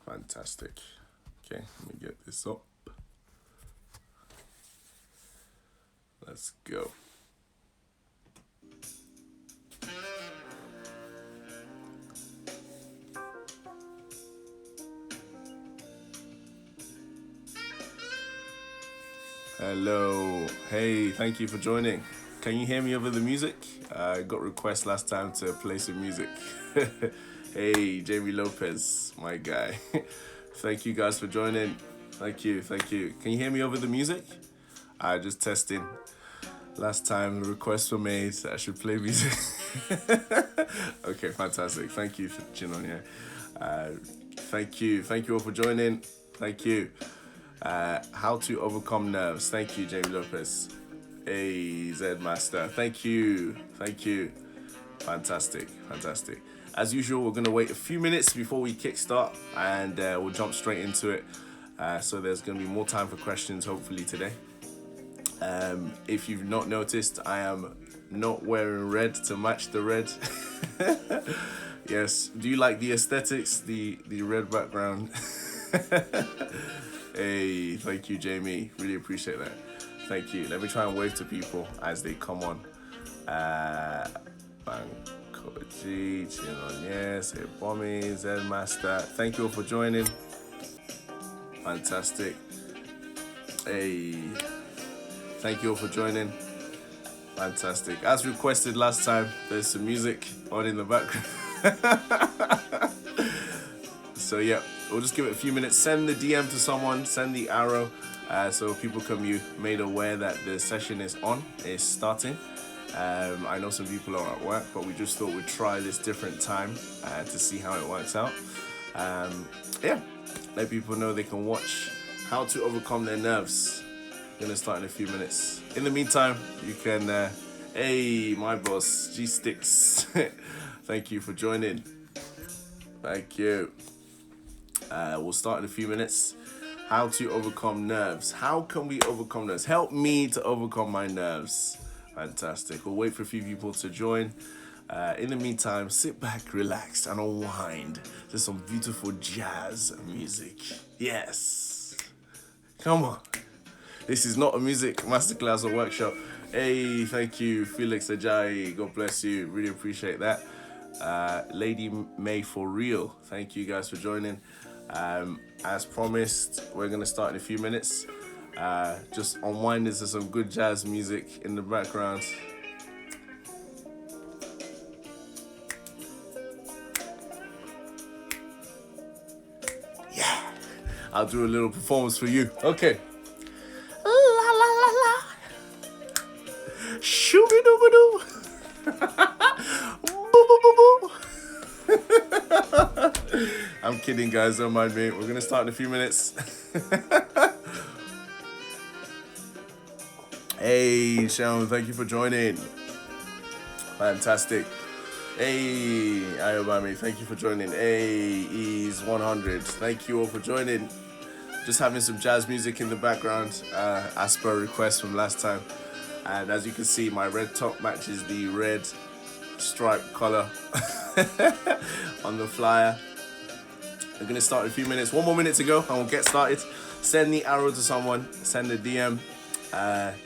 Fantastic. Okay, let me get this up. Let's go. Hello. Hey, thank you for joining. Can you hear me over the music? I got requests last time to play some music. Hey, Jamie Lopez, my guy. Thank you guys for joining. Thank you. Can you hear me over the music? Just testing. Last time the requests were made that I should play music. Okay, fantastic. Thank you for tuning on here. Thank you all for joining. Thank you. How to overcome nerves. Thank you, Jamie Lopez. Hey, Zed Master. Thank you. Fantastic. As usual, we're gonna wait a few minutes before we kickstart, and we'll jump straight into it. So there's gonna be more time for questions, hopefully today. If you've not noticed, I am not wearing red to match the red. Yes. Do you like the aesthetics? The red background. Hey, thank you, Jamie. Really appreciate that. Thank you. Let me try and wave to people as they come on. Bankoji, yes, hey, Bommy, Zen Master. Thank you all for joining. Fantastic. Hey, thank you all for joining. Fantastic. As requested last time, there's some music on in the background. So yeah, we'll just give it a few minutes. Send the DM to someone, send the arrow, so people can be made aware that the session is starting. I know some people are at work, but we just thought we'd try this different time to see how it works out. Yeah, let people know they can watch How to Overcome Their Nerves. Gonna start in a few minutes. In the meantime, you can, hey, my boss, G-Sticks. Thank you for joining. Thank you. We'll start in a few minutes. How to overcome nerves. How can we overcome nerves? Help me to overcome my nerves. Fantastic. We'll wait for a few people to join. In the meantime, sit back, relax, and unwind to some beautiful jazz music. Yes. Come on. This is not a music masterclass or workshop. Hey, thank you, Felix Ajayi. God bless you. Really appreciate that. Lady May for real. Thank you guys for joining. As promised, we're gonna start in a few minutes. Just unwinding to some good jazz music in the background. Yeah, I'll do a little performance for you. Okay. La la la la. Shooby dooby doo. Boo boo boo boo. I'm kidding, guys. Don't mind me. We're gonna start in a few minutes. Hey, Sharon, thank you for joining. Fantastic. Hey, Ayobami, thank you for joining. Hey, Ease 100. Thank you all for joining. Just having some jazz music in the background, as per request from last time. And as you can see, my red top matches the red stripe color on the flyer. We're gonna start in a few minutes. 1 more minute to go and we'll get started. Send the arrow to someone, send a DM.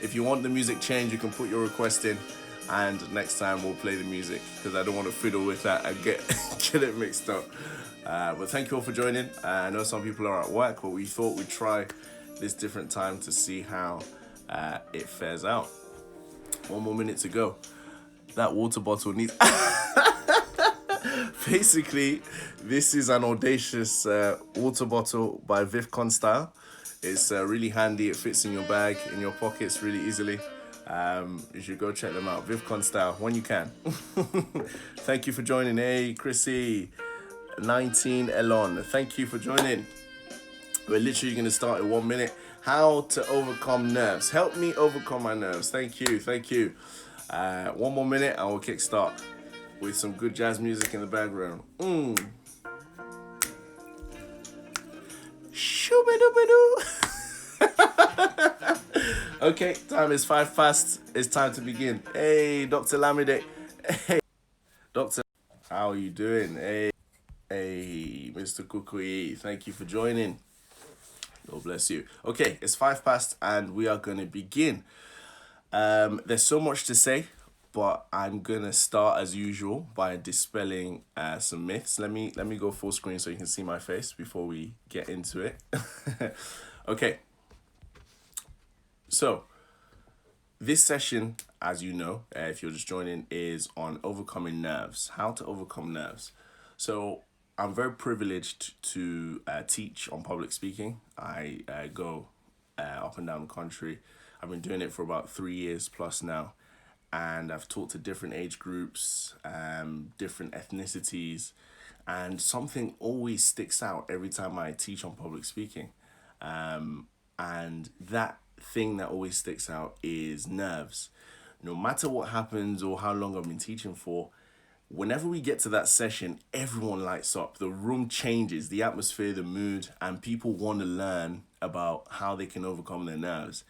If you want the music change, you can put your request in, and next time we'll play the music, because I don't want to fiddle with that and get it mixed up. But thank you all for joining. I know some people are at work, but we thought we'd try this different time to see how it fares out. 1 more minute to go. That water bottle needs... Basically, this is an audacious water bottle by Vivcon Style. It's really handy. It fits in your bag, in your pockets really easily. You should go check them out. Vivcon Style, when you can. Thank you for joining. Hey, Chrissy, 19 Elon. Thank you for joining. We're literally going to start in 1 minute. How to overcome nerves. Help me overcome my nerves. Thank you. 1 more minute and we'll kickstart with some good jazz music in the background. Shoo-ba-doo-ba-doo. Okay, time is 5 past. It's time to begin. Hey, Dr. Lamide. Hey, Doctor. How are you doing? Hey, Mr. Kukui. Thank you for joining. God bless you. Okay, it's 5 past and we are going to begin. There's so much to say, but I'm going to start as usual by dispelling some myths. Let me go full screen so you can see my face before we get into it. Okay. So, this session, as you know, if you're just joining, is on overcoming nerves, how to overcome nerves. So I'm very privileged to teach on public speaking. I go up and down the country. I've been doing it for about 3 years plus now. And I've taught to different age groups, different ethnicities. And something always sticks out every time I teach on public speaking. And that thing that always sticks out is nerves. No matter what happens or how long I've been teaching for, whenever we get to that session, everyone lights up. The room changes, the atmosphere, the mood, and people want to learn about how they can overcome their nerves.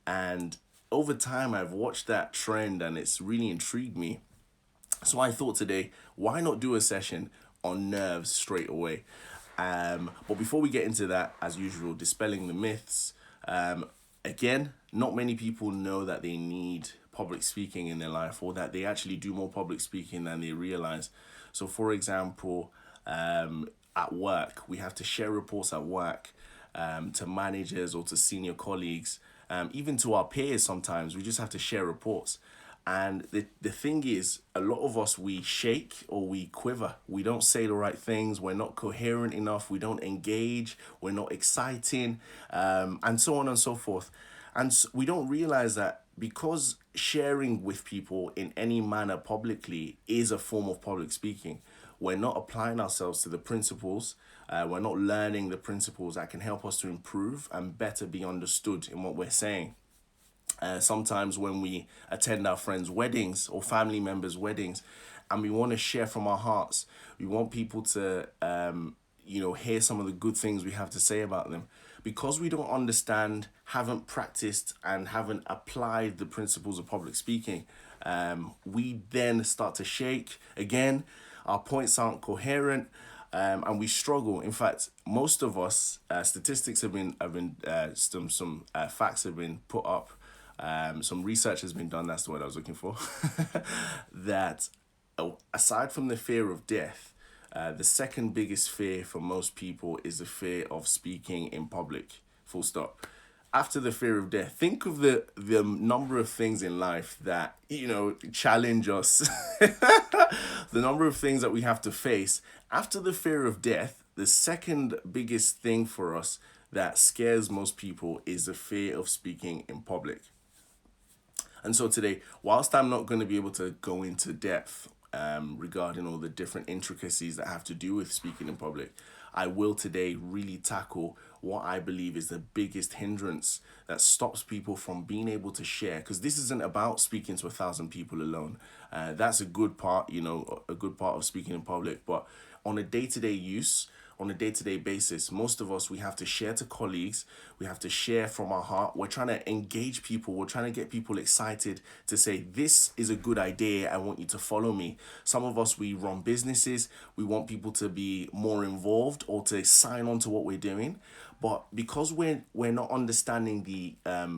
And over time, I've watched that trend and it's really intrigued me. So I thought today, why not do a session on nerves straight away? But before we get into that, as usual, dispelling the myths. Again, not many people know that they need public speaking in their life, or that they actually do more public speaking than they realize. So for example, at work, we have to share reports at work to managers or to senior colleagues, even to our peers sometimes. We just have to share reports. And the thing is, a lot of us, we shake or we quiver. We don't say the right things. We're not coherent enough. We don't engage. We're not exciting, and so on and so forth. And we don't realize that because sharing with people in any manner publicly is a form of public speaking, we're not applying ourselves to the principles. We're not learning the principles that can help us to improve and better be understood in what we're saying. Sometimes when we attend our friends' weddings or family members' weddings, and we want to share from our hearts, we want people to, hear some of the good things we have to say about them. Because we don't understand, haven't practiced, and haven't applied the principles of public speaking, we then start to shake. Again, our points aren't coherent. And we struggle. In fact, most of us, statistics have been some facts have been put up. Some research has been done, that's the word I was looking for, that aside from the fear of death, the second biggest fear for most people is the fear of speaking in public, full stop. After the fear of death, think of the number of things in life that, challenge us, the number of things that we have to face. After the fear of death, the second biggest thing for us that scares most people is the fear of speaking in public. And so today, whilst I'm not going to be able to go into depth regarding all the different intricacies that have to do with speaking in public, I will today really tackle what I believe is the biggest hindrance that stops people from being able to share. Because this isn't about speaking to 1,000 people alone. That's a good part, a good part of speaking in public. But on a day-to-day use, on a day-to-day basis, most of us, we have to share to colleagues, we have to share from our heart. We're trying to engage people, we're trying to get people excited to say, this is a good idea, I want you to follow me. Some of us, we run businesses, we want people to be more involved or to sign on to what we're doing. But because we're not understanding the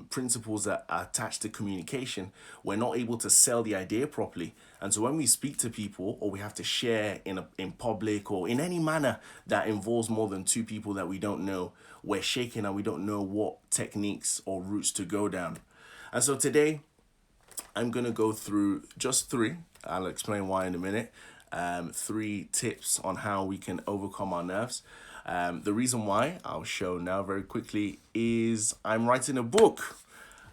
principles that are attached to communication, we're not able to sell the idea properly. And so when we speak to people, or we have to share in public or in any manner that involves more than two people that we don't know, we're shaking and we don't know what techniques or routes to go down. And so today, I'm going to go through just three. I'll explain why in a minute. 3 tips on how we can overcome our nerves. The reason why, I'll show now very quickly, is I'm writing a book.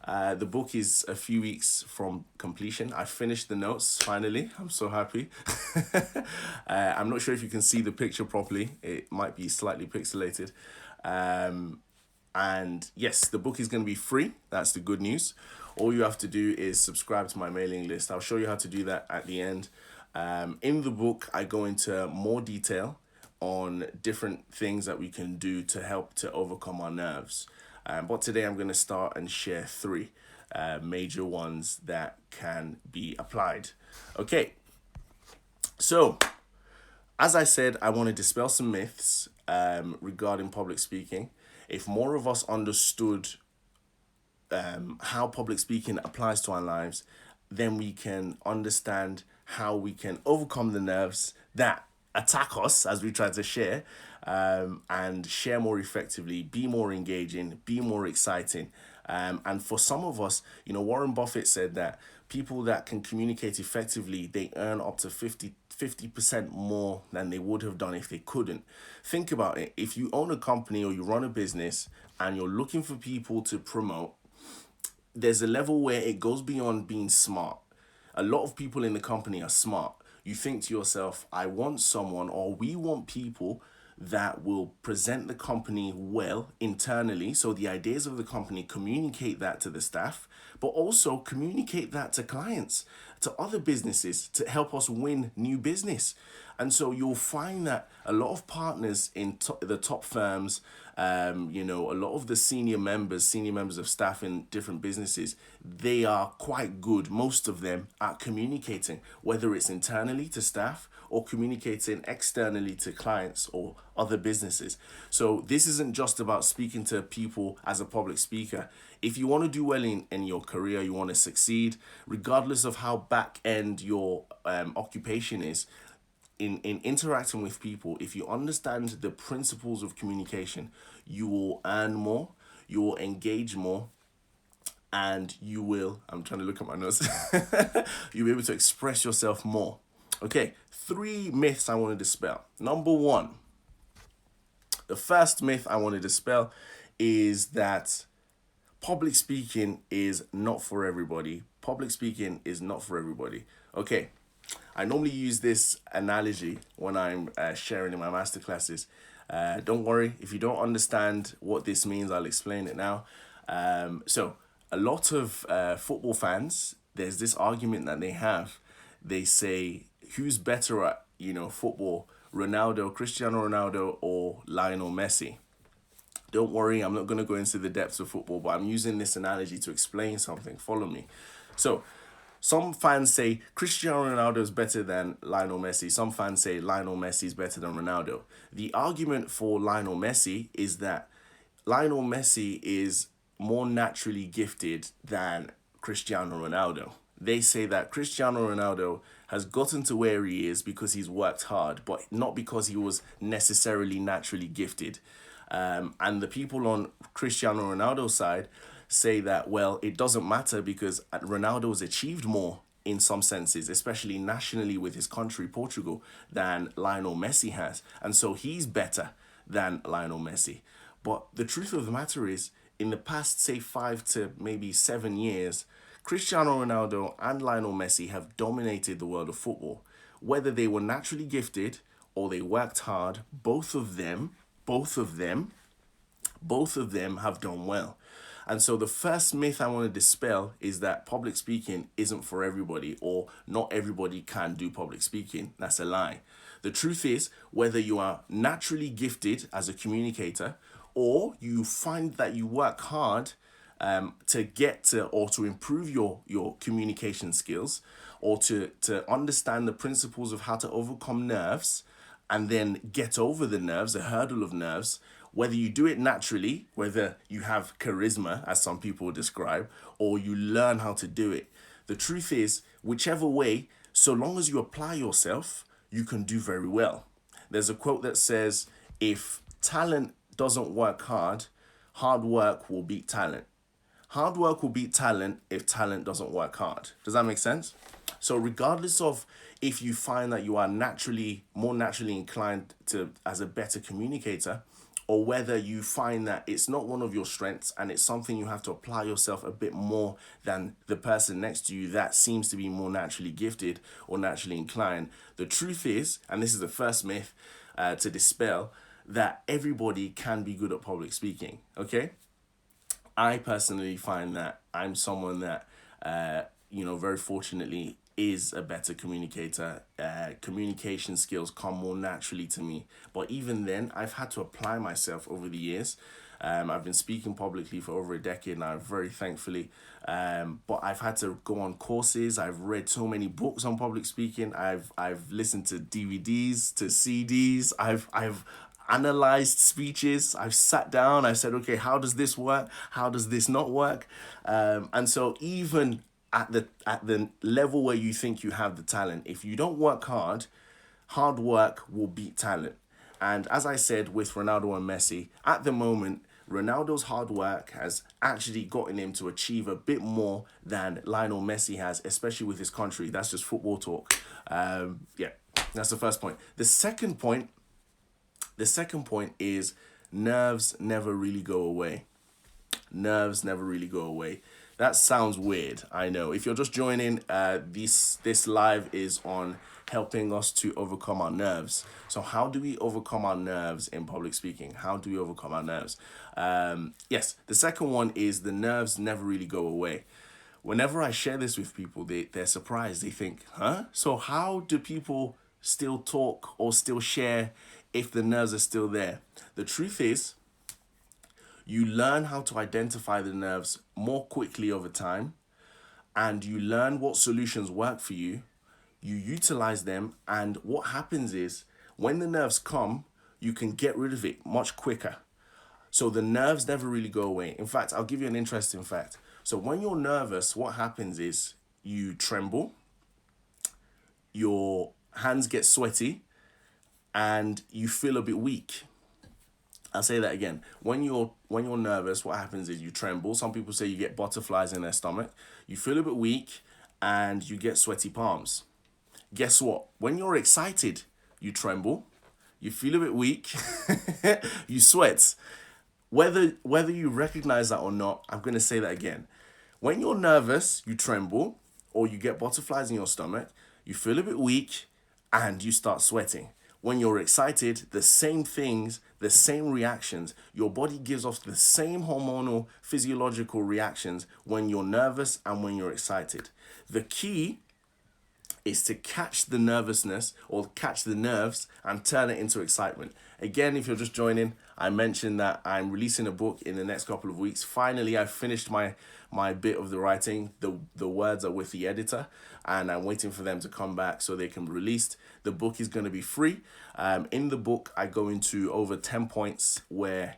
The book is a few weeks from completion. I finished the notes, finally. I'm so happy. I'm not sure if you can see the picture properly. It might be slightly pixelated. And yes, the book is going to be free. That's the good news. All you have to do is subscribe to my mailing list. I'll show you how to do that at the end. In the book, I go into more detail on different things that we can do to help to overcome our nerves. But today I'm going to start and share 3 major ones that can be applied. Okay, so As I said, I want to dispel some myths regarding public speaking. If more of us understood how public speaking applies to our lives, then we can understand how we can overcome the nerves that attack us as we try to share, and share more effectively, be more engaging, be more exciting. And for some of us, Warren Buffett said that people that can communicate effectively, they earn up to 50% more than they would have done if they couldn't. Think about it. If you own a company or you run a business and you're looking for people to promote, there's a level where it goes beyond being smart. A lot of people in the company are smart. You think to yourself, I want someone, or we want people that will present the company well internally. So the ideas of the company, communicate that to the staff, but also communicate that to clients, to other businesses, to help us win new business. And so you'll find that a lot of partners in the top firms, a lot of the senior members of staff in different businesses, they are quite good, most of them, at communicating, whether it's internally to staff or communicating externally to clients or other businesses. So this isn't just about speaking to people as a public speaker. If you want to do well in your career, you want to succeed, regardless of how back end your occupation is, in interacting with people, if you understand the principles of communication, you will earn more, you will engage more, and you will, I'm trying to look at my notes, you'll be able to express yourself more. Okay, 3 myths I want to dispel. Number 1, the first myth I want to dispel is that public speaking is not for everybody. Public speaking is not for everybody. Okay, I normally use this analogy when I'm sharing in my masterclasses. Don't worry, if you don't understand what this means, I'll explain it now. So, a lot of football fans, there's this argument that they have. They say, who's better at, football, Ronaldo, Cristiano Ronaldo, or Lionel Messi? Don't worry, I'm not going to go into the depths of football, but I'm using this analogy to explain something. Follow me. So, some fans say Cristiano Ronaldo is better than Lionel Messi. Some fans say Lionel Messi is better than Ronaldo. The argument for Lionel Messi is that Lionel Messi is more naturally gifted than Cristiano Ronaldo. They say that Cristiano Ronaldo has gotten to where he is because he's worked hard, but not because he was necessarily naturally gifted. And the people on Cristiano Ronaldo's side say that, well, it doesn't matter because Ronaldo has achieved more in some senses, especially nationally with his country, Portugal, than Lionel Messi has. And so he's better than Lionel Messi. But the truth of the matter is, in the past, say, 5 to maybe 7 years, Cristiano Ronaldo and Lionel Messi have dominated the world of football. Whether they were naturally gifted or they worked hard, both of them have done well. And so the first myth I want to dispel is that public speaking isn't for everybody, or not everybody can do public speaking. That's a lie. The truth is, whether you are naturally gifted as a communicator or you find that you work hard to get to or to improve your communication skills, or to understand the principles of how to overcome nerves and then get over the nerves, a hurdle of nerves, whether you do it naturally, whether you have charisma, as some people describe, or you learn how to do it. The truth is, whichever way, so long as you apply yourself, you can do very well. There's a quote that says, if talent doesn't work hard, hard work will beat talent. Hard work will beat talent if talent doesn't work hard. Does that make sense? So regardless of if you find that you are more naturally inclined to as a better communicator, or whether you find that it's not one of your strengths and it's something you have to apply yourself a bit more than the person next to you that seems to be more naturally gifted or naturally inclined. The truth is, and this is the first myth to dispel, that everybody can be good at public speaking, okay? I personally find that I'm someone that, very fortunately, is a better communicator. Communication skills come more naturally to me. But even then, I've had to apply myself over the years. I've been speaking publicly for over a decade now, very thankfully. But I've had to go on courses. I've read so many books on public speaking. I've listened to DVDs, to CDs. I've analyzed speeches. I've sat down. I said, okay, how does this work? How does this not work? And so even at the level where you think you have the talent, if you don't work hard work will beat talent. And as I said with Ronaldo and Messi, at the moment, Ronaldo's hard work has actually gotten him to achieve a bit more than Lionel Messi has, especially with his country. That's just football talk. Yeah, that's the first point. The second point is nerves never really go away. Nerves never really go away. That sounds weird, I know. If you're just joining, this live is on helping us to overcome our nerves. So how do we overcome our nerves in public speaking? How do we overcome our nerves? Yes, the second one is the nerves never really go away. Whenever I share this with people, they're surprised. They think, huh? So how do people still talk or still share if the nerves are still there? The truth is, you learn how to identify the nerves more quickly over time, and you learn what solutions work for you. You utilize them, and what happens is when the nerves come, you can get rid of it much quicker. So the nerves never really go away. In fact, I'll give you an interesting fact. So when you're nervous, what happens is you tremble, your hands get sweaty, and you feel a bit weak. I'll say that again. When you're nervous, what happens is you tremble. Some people say you get butterflies in their stomach. You feel a bit weak and you get sweaty palms. Guess what? When you're excited, you tremble. You feel a bit weak. You sweat. Whether you recognize that or not, I'm going to say that again. When you're nervous, you tremble or you get butterflies in your stomach. You feel a bit weak and you start sweating. When you're excited, the same things, the same reactions. Your body gives off the same hormonal, physiological reactions when you're nervous and when you're excited. The key is to catch the nervousness or catch the nerves and turn it into excitement. Again, if you're just joining, I mentioned that I'm releasing a book in the next couple of weeks. Finally, I've finished my bit of the writing. The words are with the editor, and I'm waiting for them to come back so they can be released. The book is going to be free. In the book, I go into over 10 points in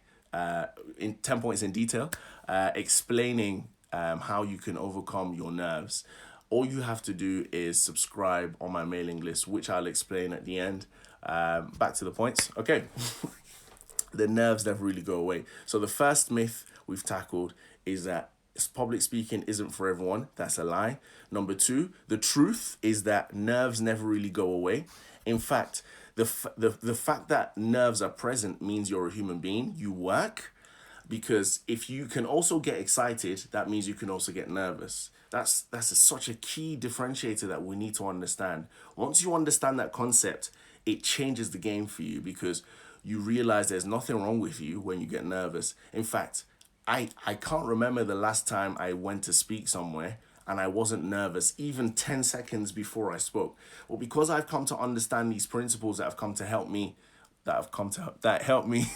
10 points in detail, explaining how you can overcome your nerves. All you have to do is subscribe on my mailing list, which I'll explain at the end. Back to the points. Okay. The nerves never really go away. So the first myth we've tackled is that public speaking isn't for everyone. That's a lie. Number two, the truth is that nerves never really go away. In fact, the fact that nerves are present means you're a human being. You work, because if you can also get excited, that means you can also get nervous. That's such a key differentiator that we need to understand. Once you understand that concept, it changes the game for you, because you realize there's nothing wrong with you when you get nervous. In fact, I can't remember the last time I went to speak somewhere and I wasn't nervous, even 10 seconds before I spoke. Well, because I've come to understand these principles that have come to help me, that help me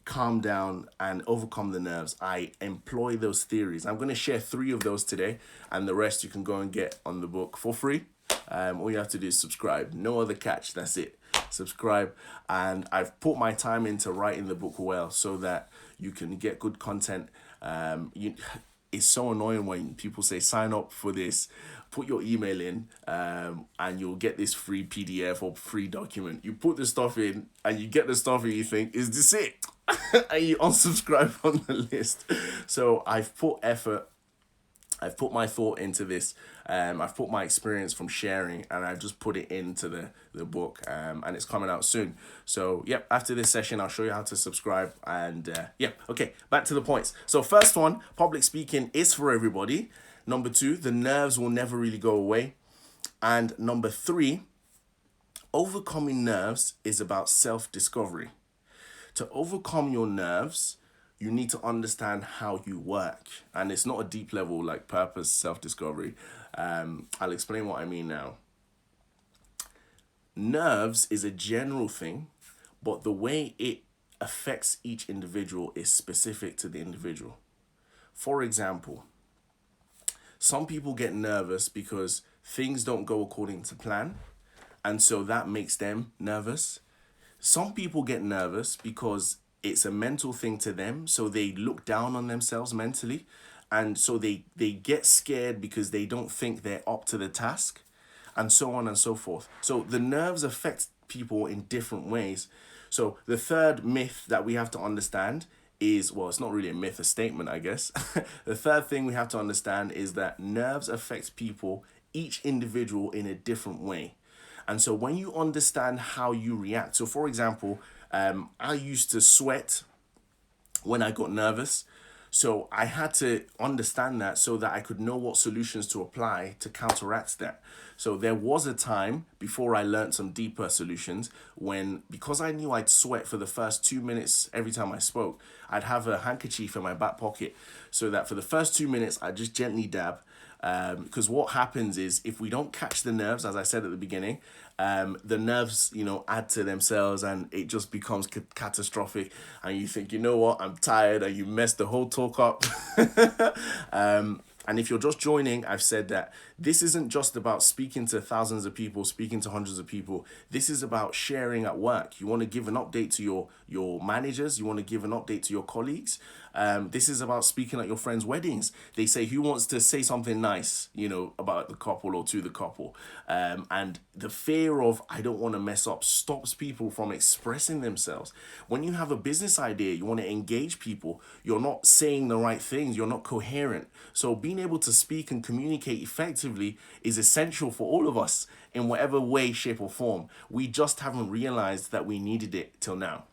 calm down and overcome the nerves, I employ those theories. I'm going to share 3 of those today, and the rest you can go and get on the book for free. All you have to do is subscribe. No other catch. That's it. Subscribe. And I've put my time into writing the book well so that you can get good content. It's so annoying when people say sign up for this, put your email in, and you'll get this free PDF or free document. You put the stuff in and you get the stuff and you think, is this it? And you unsubscribe from the list. So I've put effort, I've put my thought into this. I've put my experience from sharing, and I've just put it into the book, and it's coming out soon. So, yep, after this session, I'll show you how to subscribe. And, okay, back to the points. So, first one, public speaking is for everybody. Number 2, the nerves will never really go away. And number 3, overcoming nerves is about self-discovery. To overcome your nerves, you need to understand how you work. And it's not a deep level like purpose, self-discovery. I'll explain what I mean now. Nerves is a general thing, but the way it affects each individual is specific to the individual. For example, some people get nervous because things don't go according to plan, and so that makes them nervous. Some people get nervous because it's a mental thing to them, so they look down on themselves mentally, and so they get scared because they don't think they're up to the task, and so on and so forth. So the nerves affect people in different ways. So the third myth that we have to understand is, well, it's not really a myth, a statement, I guess. The third thing we have to understand is that nerves affect people, each individual, in a different way. And so when you understand how you react, so for example, I used to sweat when I got nervous. So I had to understand that so that I could know what solutions to apply to counteract that. So there was a time before I learned some deeper solutions when, because I knew I'd sweat for the first 2 minutes every time I spoke, I'd have a handkerchief in my back pocket so that for the first 2 minutes, I'd just gently dab. Because what happens is if we don't catch the nerves, as I said at the beginning, the nerves, add to themselves and it just becomes catastrophic. And you think, you know what, I'm tired, and you mess the whole talk up. And if you're just joining, I've said that this isn't just about speaking to thousands of people, speaking to hundreds of people. This is about sharing at work. You want to give an update to your managers. You want to give an update to your colleagues. This is about speaking at your friends' weddings. They say, who wants to say something nice, about the couple or to the couple? And the fear of, I don't want to mess up, stops people from expressing themselves. When you have a business idea, you want to engage people, you're not saying the right things, you're not coherent. So being able to speak and communicate effectively is essential for all of us in whatever way, shape, or form. We just haven't realized that we needed it till now.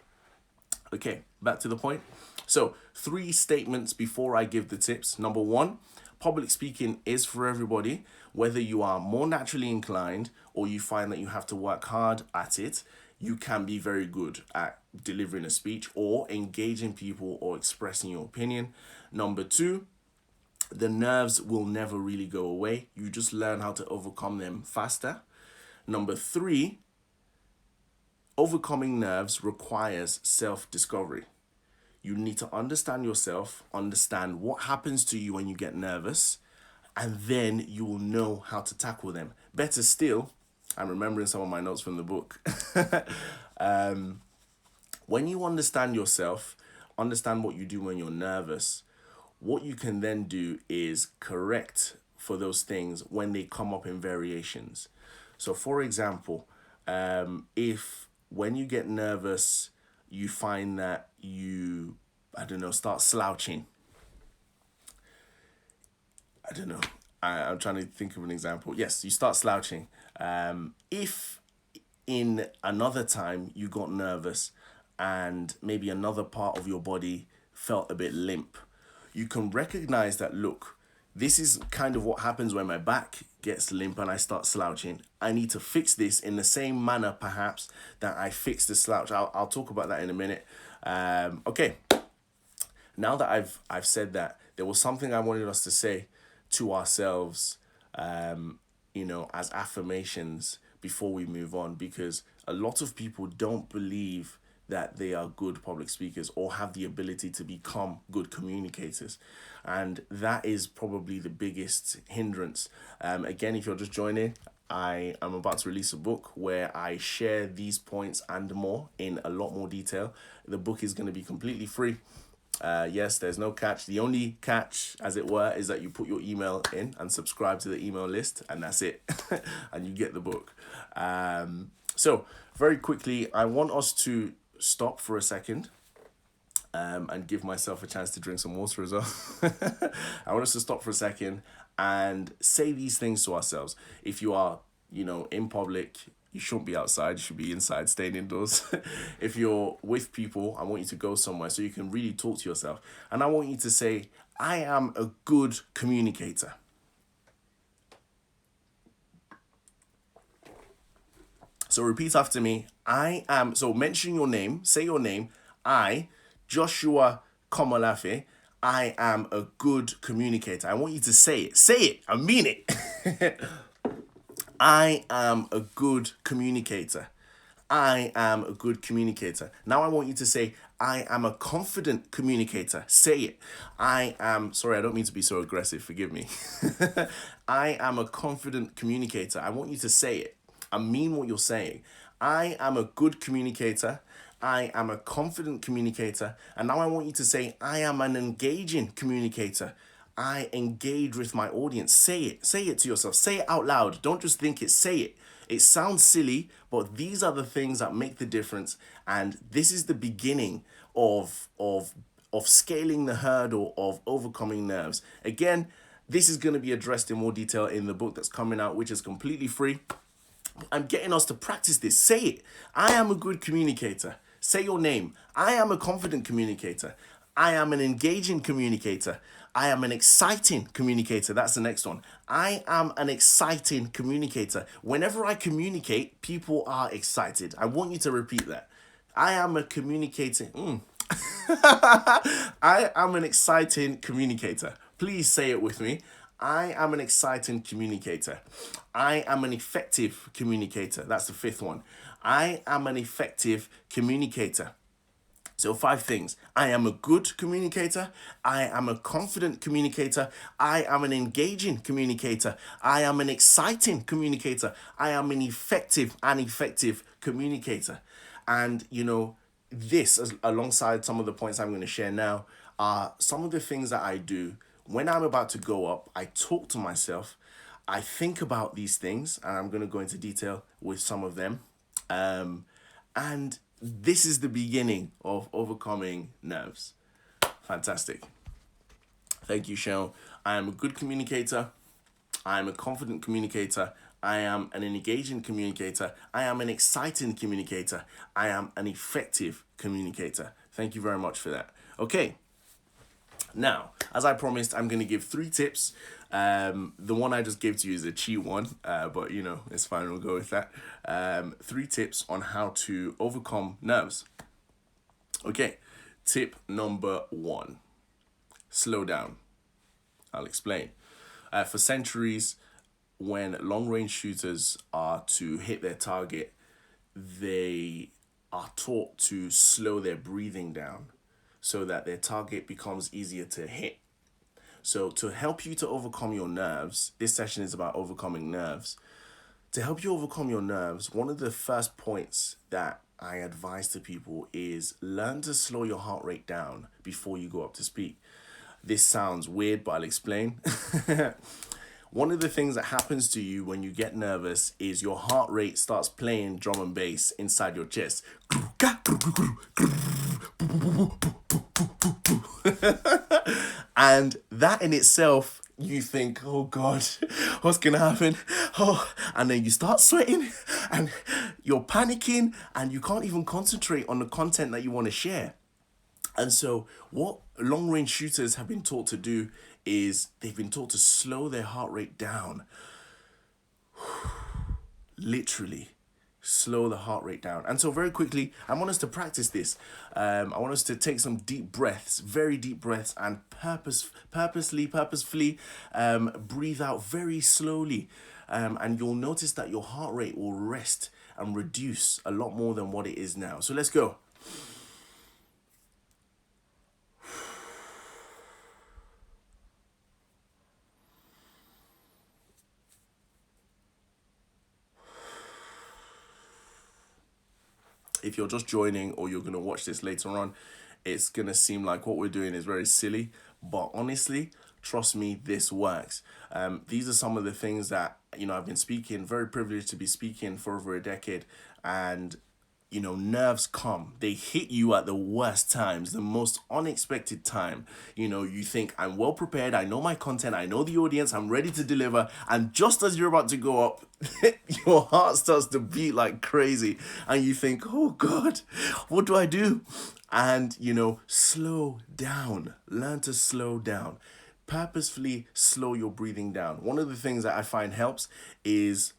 Okay, back to the point. So 3 statements before I give the tips. Number 1, public speaking is for everybody. Whether you are more naturally inclined or you find that you have to work hard at it, you can be very good at delivering a speech or engaging people or expressing your opinion. Number 2, the nerves will never really go away. You just learn how to overcome them faster. Number 3, overcoming nerves requires self-discovery. You need to understand yourself, understand what happens to you when you get nervous, and then you will know how to tackle them. Better still, I'm remembering some of my notes from the book. When you understand yourself, understand what you do when you're nervous, what you can then do is correct for those things when they come up in variations. So for example, if when you get nervous, you find that you, start slouching. I'm trying to think of an example. Yes, you start slouching. If in another time you got nervous and maybe another part of your body felt a bit limp, you can recognize that, look, this is kind of what happens when my back gets limp and I start slouching. I need to fix this in the same manner, perhaps, that I fixed the slouch. I'll talk about that in a minute. Okay. Now that I've said that, there was something I wanted us to say to ourselves, as affirmations before we move on, because a lot of people don't believe that they are good public speakers or have the ability to become good communicators. And that is probably the biggest hindrance. Again, if you're just joining, I am about to release a book where I share these points and more in a lot more detail. The book is going to be completely free. Yes, there's no catch. The only catch, as it were, is that you put your email in and subscribe to the email list, and that's it. And you get the book. So very quickly, I want us to stop for a second and give myself a chance to drink some water as well. I want us to stop for a second and say these things to ourselves. If you are, in public, you shouldn't be outside, you should be inside, staying indoors. If you're with people, I want you to go somewhere so you can really talk to yourself. And I want you to say, I am a good communicator. So repeat after me. I am, so mention your name, say your name. I, Joshua Komolafe, I am a good communicator. I want you to say it. Say it. I mean it. I am a good communicator. I am a good communicator. Now I want you to say, I am a confident communicator. Say it. Sorry, I don't mean to be so aggressive. Forgive me. I am a confident communicator. I want you to say it. I mean what you're saying. I am a good communicator. I am a confident communicator. And now I want you to say, I am an engaging communicator. I engage with my audience. Say it. Say it to yourself. Say it out loud. Don't just think it. Say it. It sounds silly, but these are the things that make the difference. And this is the beginning of scaling the hurdle of overcoming nerves. Again, this is going to be addressed in more detail in the book that's coming out, which is completely free. I'm getting us to practice this. Say it. I am a good communicator. Say your name. I am a confident communicator. I am an engaging communicator. I am an exciting communicator. That's the next one. I am an exciting communicator. Whenever I communicate, people are excited. I want you to repeat that. I am a communicating. I am an exciting communicator. Please say it with me. I am an exciting communicator. I am an effective communicator. That's the fifth one. I am an effective communicator. So 5 things. I am a good communicator. I am a confident communicator. I am an engaging communicator. I am an exciting communicator. I am an effective communicator. And, this, alongside some of the points I'm going to share now, are some of the things that I do when I'm about to go up. I talk to myself. I think about these things, and I'm going to go into detail with some of them. And this is the beginning of overcoming nerves. Fantastic. Thank you, Cheryl. I am a good communicator. I am a confident communicator. I am an engaging communicator. I am an exciting communicator. I am an effective communicator. Thank you very much for that. Okay. Now, as I promised, I'm going to give 3 tips. The one I just gave to you is a cheat one, but it's fine. We'll go with that. 3 tips on how to overcome nerves. Okay, tip number 1, slow down. I'll explain. For centuries, when long-range shooters are to hit their target, they are taught to slow their breathing down so that their target becomes easier to hit. So to help you to overcome your nerves, this session is about overcoming nerves. To help you overcome your nerves, one of the first points that I advise to people is learn to slow your heart rate down before you go up to speak. This sounds weird, but I'll explain. One of the things that happens to you when you get nervous is your heart rate starts playing drum and bass inside your chest. And that in itself, you think, oh God, what's gonna happen? Oh, and then you start sweating and you're panicking and you can't even concentrate on the content that you want to share. And so what long-range shooters have been taught to do is they've been taught to slow their heart rate down. Literally slow the heart rate down. And so very quickly, I want us to practice this. I want us to take some deep breaths, very deep breaths, and purposefully breathe out very slowly. And you'll notice that your heart rate will rest and reduce a lot more than what it is now. So let's go. If you're just joining or you're going to watch this later on, it's going to seem like what we're doing is very silly. But honestly, trust me, this works. These are some of the things that, I've been speaking, very privileged to be speaking for over a decade. And, nerves come. They hit you at the worst times, the most unexpected time. You think, I'm well prepared. I know my content. I know the audience. I'm ready to deliver. And just as you're about to go up, your heart starts to beat like crazy. And you think, oh God, what do I do? And, slow down. Learn to slow down. Purposefully slow your breathing down. One of the things that I find helps is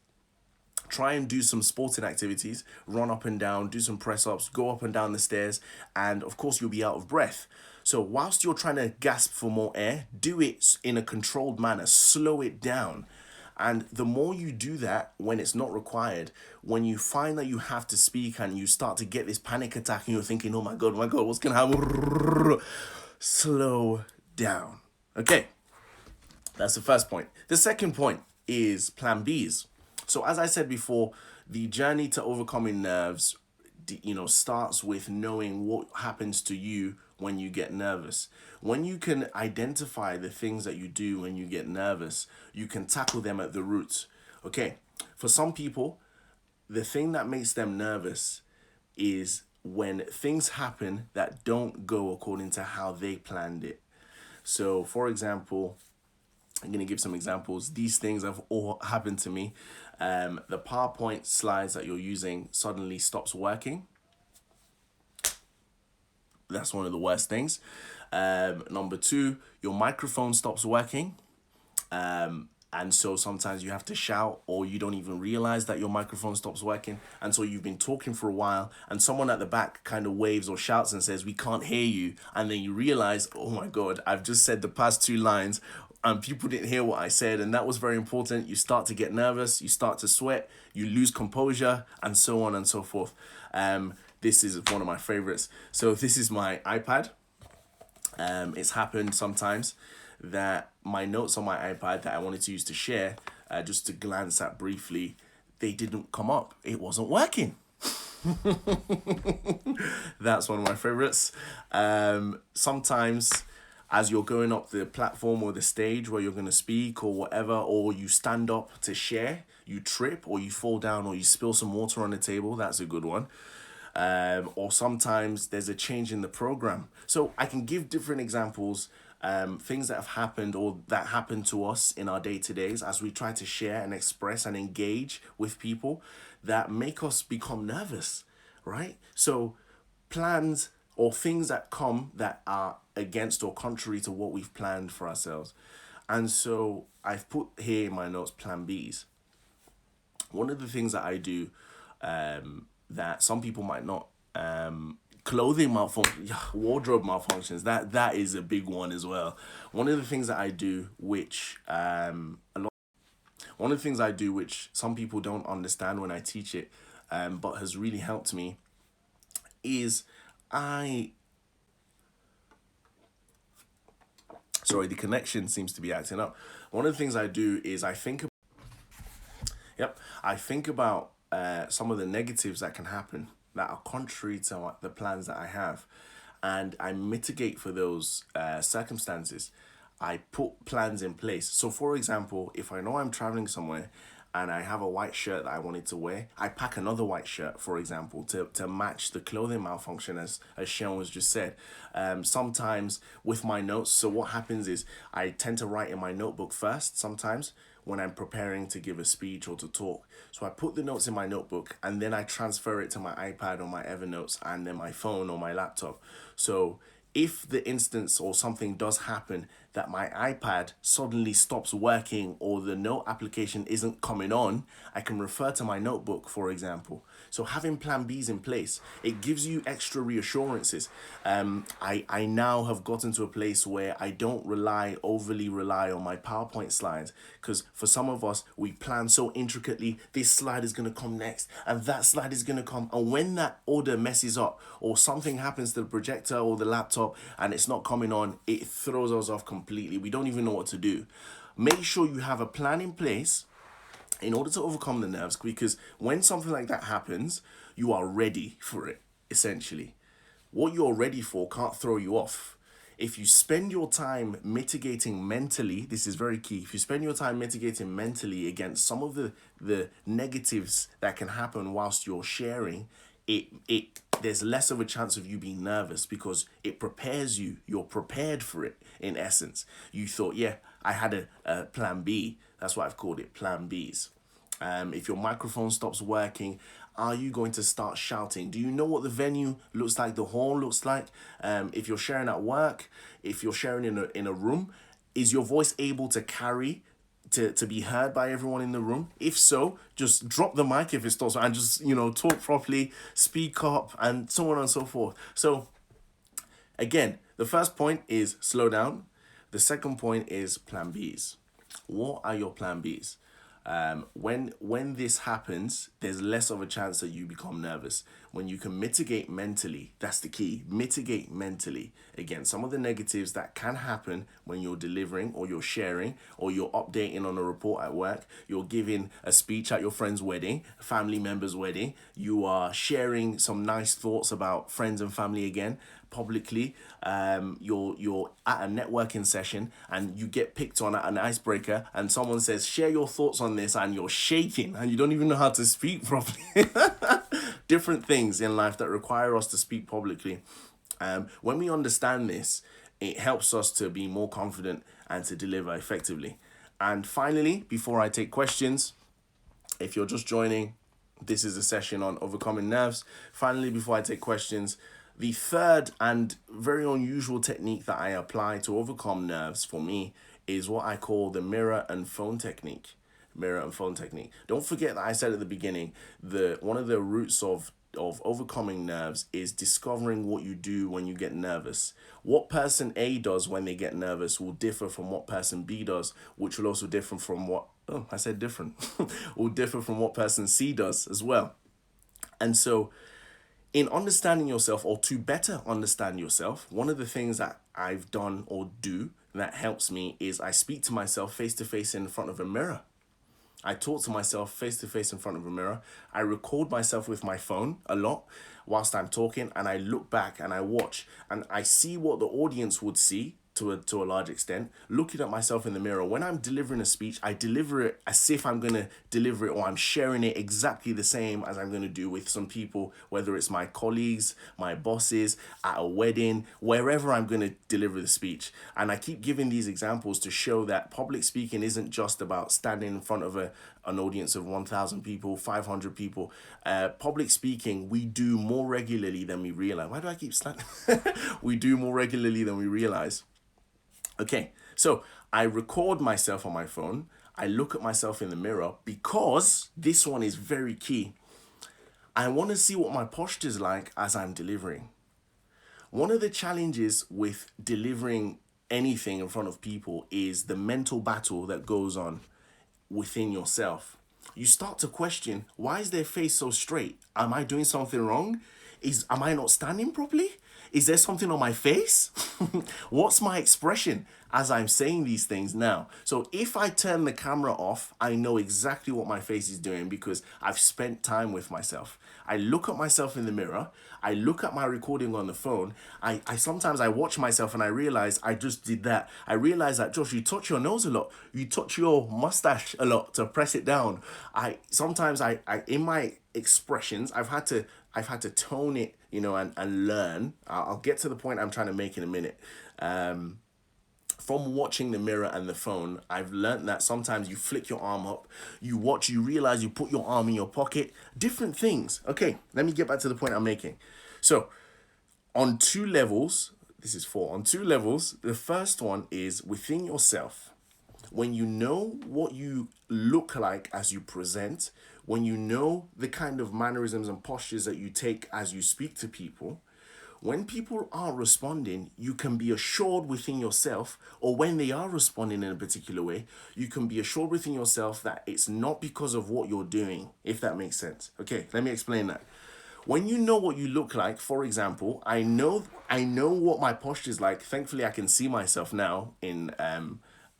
Try and do some sporting activities, run up and down, do some press ups, go up and down the stairs, and of course, you'll be out of breath. So, whilst you're trying to gasp for more air, do it in a controlled manner, slow it down. And the more you do that when it's not required, when you find that you have to speak and you start to get this panic attack and you're thinking, oh my God, what's going to happen? Slow down. Okay, that's the first point. The second point is plan Bs. So as I said before, the journey to overcoming nerves, starts with knowing what happens to you when you get nervous. When you can identify the things that you do when you get nervous, you can tackle them at the root. Okay, for some people, the thing that makes them nervous is when things happen that don't go according to how they planned it. So, for example, I'm going to give some examples. These things have all happened to me. The PowerPoint slides that you're using suddenly stops working. That's one of the worst things. Number two, your microphone stops working. And so sometimes you have to shout, or you don't even realize that your microphone stops working. And so you've been talking for a while and someone at the back kind of waves or shouts and says, we can't hear you. And then you realize, oh my God, I've just said the past two lines and people didn't hear what I said. And that was very important. You start to get nervous, you start to sweat, you lose composure, and so on and so forth. This is one of my favorites. So this is my iPad. It's happened sometimes that my notes on my iPad that I wanted to use to share, just to glance at briefly, they didn't come up. It wasn't working. That's one of my favorites. Sometimes as you're going up the platform or the stage where you're going to speak or whatever, or you stand up to share, you trip or you fall down or you spill some water on the table. That's a good one. Or sometimes there's a change in the program. So I can give different examples, things that have happened or that happen to us in our day-to-days as we try to share and express and engage with people that make us become nervous, right? So plans or things that come that are against or contrary to what we've planned for ourselves. And so I've put here in my notes plan Bs. One of the things that I do, that some people might not, clothing malfunction, wardrobe malfunctions, that is a big one as well. One of the things that I do, which one of the things I do which some people don't understand when I teach it, but has really helped me, is sorry, the connection seems to be acting up. One of the things I do is I think about some of the negatives that can happen that are contrary to the plans that I have, and I mitigate for those circumstances. I put plans in place. So, for example, if I know I'm traveling somewhere and I have a white shirt that I wanted to wear, I pack another white shirt, for example, to match the clothing malfunction, as Sean was just said. Sometimes with my notes, so what happens is I tend to write in my notebook first sometimes when I'm preparing to give a speech or to talk. So I put the notes in my notebook and then I transfer it to my iPad or my Evernotes and then my phone or my laptop. So if the instance or something does happen that my iPad suddenly stops working or the note application isn't coming on, I can refer to my notebook, for example. So having plan Bs in place, it gives you extra reassurances. I now have gotten to a place where I don't overly rely on my PowerPoint slides, because for some of us, we plan so intricately, this slide is going to come next and that slide is going to come. And when that order messes up or something happens to the projector or the laptop and it's not coming on, it throws us off completely. We don't even know what to do. Make sure you have a plan in place in order to overcome the nerves, because when something like that happens, you are ready for it, essentially. What you're ready for can't throw you off. If you spend your time mitigating mentally, this is very key. If you spend your time mitigating mentally against some of the negatives that can happen whilst you're sharing, there's less of a chance of you being nervous, because it prepares you. You're prepared for it, in essence. You thought, yeah, I had a plan B. That's why I've called it plan Bs. If your microphone stops working, are you going to start shouting? Do you know what the venue looks like, the hall looks like? If you're sharing at work, if you're sharing in a room, is your voice able to carry to be heard by everyone in the room? If so, just drop the mic if it's not, and just, talk properly, speak up, and so on and so forth. So again, the first point is slow down. The second point is plan Bs. What are your plan Bs? When this happens, there's less of a chance that you become nervous. When you can mitigate mentally, that's the key. Mitigate mentally. Again, some of the negatives that can happen when you're delivering or you're sharing or you're updating on a report at work, you're giving a speech at your friend's wedding, family member's wedding, you are sharing some nice thoughts about friends and family again publicly, you're at a networking session and you get picked on at an icebreaker and someone says share your thoughts on this and you're shaking and you don't even know how to speak properly. Different things in life that require us to speak publicly. When we understand this, it helps us to be more confident and to deliver effectively. And finally, before I take questions, if you're just joining, this is a session on overcoming nerves. Finally, before I take questions, the third and very unusual technique that I apply to overcome nerves for me is what I call the mirror and phone technique. Mirror and phone technique. Don't forget that I said at the beginning, one of the roots of overcoming nerves is discovering what you do when you get nervous. What person A does when they get nervous will differ from what person B does, which will also differ from what, oh, I said different, will differ from what person C does as well. And so in understanding yourself, or to better understand yourself, one of the things that I've done or do that helps me is I speak to myself face to face in front of a mirror. I talk to myself face to face in front of a mirror. I record myself with my phone a lot whilst I'm talking, and I look back and I watch and I see what the audience would see to a large extent, looking at myself in the mirror. When I'm delivering a speech, I deliver it as if I'm going to deliver it, or I'm sharing it exactly the same as I'm going to do with some people, whether it's my colleagues, my bosses, at a wedding, wherever I'm going to deliver the speech. And I keep giving these examples to show that public speaking isn't just about standing in front of an audience of 1,000 people, 500 people. Public speaking, we do more regularly than we realize. Why do I keep slanting? We do more regularly than we realize. Okay, so I record myself on my phone. I look at myself in the mirror because this one is very key. I want to see what my posture is like as I'm delivering. One of the challenges with delivering anything in front of people is the mental battle that goes on within yourself. You start to question, why is their face so straight? Am I doing something wrong? Am I not standing properly? Is there something on my face? What's my expression as I'm saying these things now? So if I turn the camera off, I know exactly what my face is doing because I've spent time with myself. I look at myself in the mirror. I look at my recording on the phone. I sometimes I watch myself and I realize I just did that. I realize that, Josh, you touch your nose a lot. You touch your mustache a lot to press it down. Sometimes in my expressions, I've had to tone it, and learn. I'll get to the point I'm trying to make in a minute. From watching the mirror and the phone, I've learned that sometimes you flick your arm up, you realize you put your arm in your pocket, different things. Okay, let me get back to the point I'm making. So on 2 levels, this is 4, on 2 levels, the first one is within yourself. When you know what you look like as you present, when you know the kind of mannerisms and postures that you take as you speak to people, when people aren't responding, you can be assured within yourself, or when they are responding in a particular way, you can be assured within yourself that it's not because of what you're doing, if that makes sense. Okay, let me explain that. When you know what you look like, for example, I know what my posture is like. Thankfully, I can see myself now in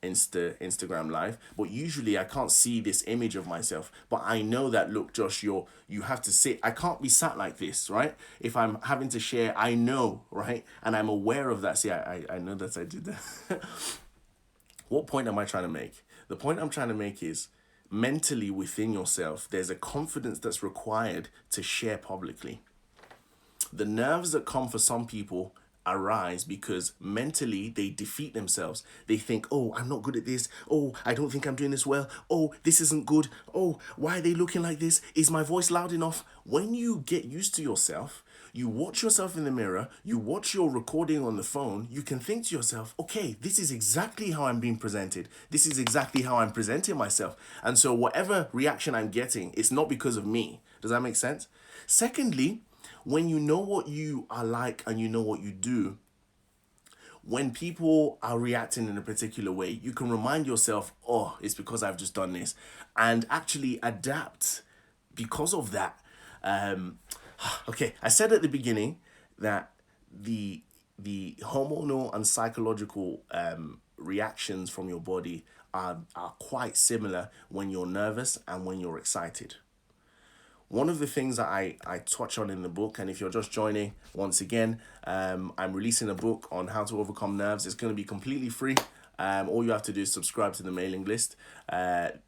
Instagram live, but usually I can't see this image of myself, but I know that, look, Josh, you have to sit. I can't be sat like this, right? If I'm having to share, I know, right? And I'm aware of that. See, I know that I did that. What point am I trying to make? The point I'm trying to make is mentally within yourself, there's a confidence that's required to share publicly. The nerves that come for some people arise because mentally they defeat themselves. They think, oh, I'm not good at this. Oh, I don't think I'm doing this well. Oh, this isn't good. Oh, why are they looking like this? Is my voice loud enough? When you get used to yourself, You watch yourself in the mirror, you watch your recording on the phone, you can think to yourself, okay, this is exactly how I'm being presented. This is exactly how I'm presenting myself. And so whatever reaction I'm getting, it's not because of me. Does that make sense? Secondly, when you know what you are like and you know what you do, when people are reacting in a particular way, you can remind yourself, oh, it's because I've just done this, and actually adapt because of that. Um, okay, I said at the beginning that the hormonal and psychological reactions from your body are quite similar when you're nervous and when you're excited. One of the things that I touch on in the book, and if you're just joining, once again, I'm releasing a book on how to overcome nerves. It's going to be completely free. All you have to do is subscribe to the mailing list.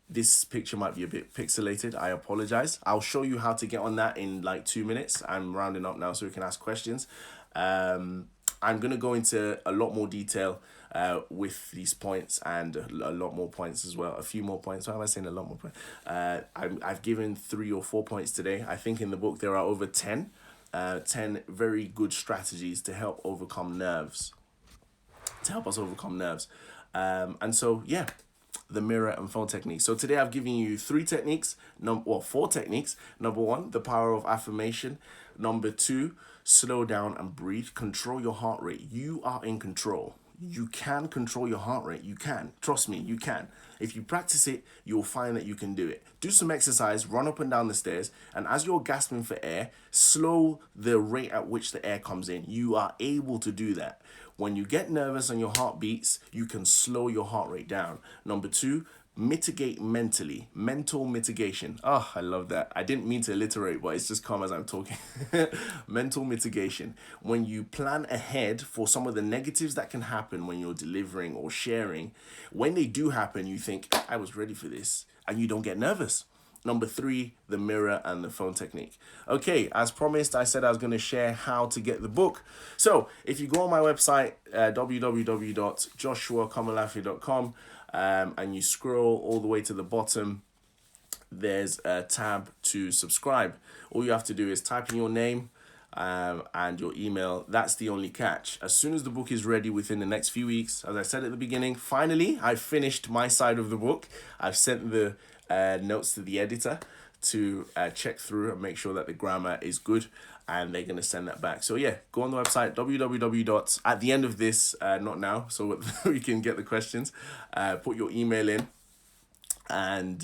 This picture might be a bit pixelated. I apologize. I'll show you how to get on that in like 2 minutes. I'm rounding up now so we can ask questions. I'm going to go into a lot more detail with these points and a lot more points as well. A few more points. Why am I saying a lot more points? I've given 3 or 4 points today. I think in the book there are over 10. 10 very good strategies to help overcome nerves. To help us overcome nerves. And so, yeah, the mirror and phone technique. So today I've given you 4 techniques. Number 1, the power of affirmation. Number 2, slow down and breathe. Control your heart rate. You are in control. You can control your heart rate. You can. Trust me, you can. If you practice it, you'll find that you can do it. Do some exercise, run up and down the stairs, and as you're gasping for air, slow the rate at which the air comes in. You are able to do that. When you get nervous and your heart beats, you can slow your heart rate down. Number 2, mitigate mentally. Mental mitigation. Oh, I love that. I didn't mean to alliterate, but it's just come as I'm talking. Mental mitigation. When you plan ahead for some of the negatives that can happen when you're delivering or sharing, when they do happen, you think, I was ready for this, and you don't get nervous. Number 3, the mirror and the phone technique. Okay, as promised, I said I was going to share how to get the book. So if you go on my website, www.joshuakomolafe.com, and you scroll all the way to the bottom, there's a tab to subscribe. All you have to do is type in your name and your email. That's the only catch. As soon as the book is ready within the next few weeks, as I said at the beginning, finally, I've finished my side of the book. I've sent the notes to the editor to check through and make sure that the grammar is good, and they're going to send that back. So yeah, go on the website, www. At the end of this, not now, so we can get the questions, put your email in, and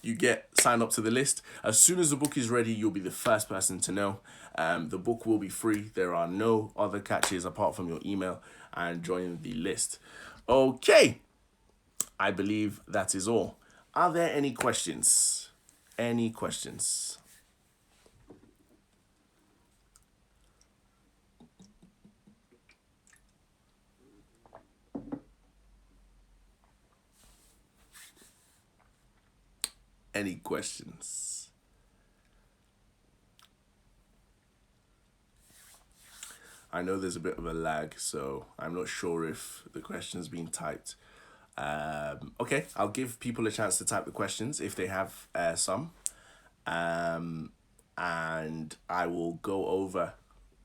you sign up to the list. As soon as the book is ready, you'll be the first person to know. The book will be free. There are no other catches apart from your email and joining the list. Okay, I believe that is all. Are there any questions? Any questions? Any questions? I know there's a bit of a lag, so I'm not sure if the question's been typed. Okay, I'll give people a chance to type the questions if they have some. And I will go over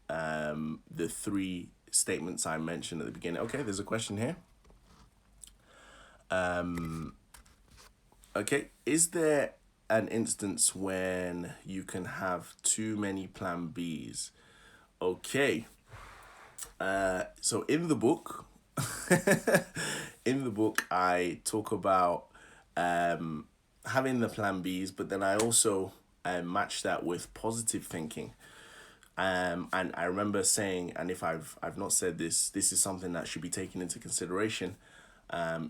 the 3 statements I mentioned at the beginning. Okay, there's a question here. Okay, is there an instance when you can have too many plan Bs? Okay, so in the book, I talk about having the plan Bs, but then I also match that with positive thinking. And I remember saying, and if I've not said this, this is something that should be taken into consideration.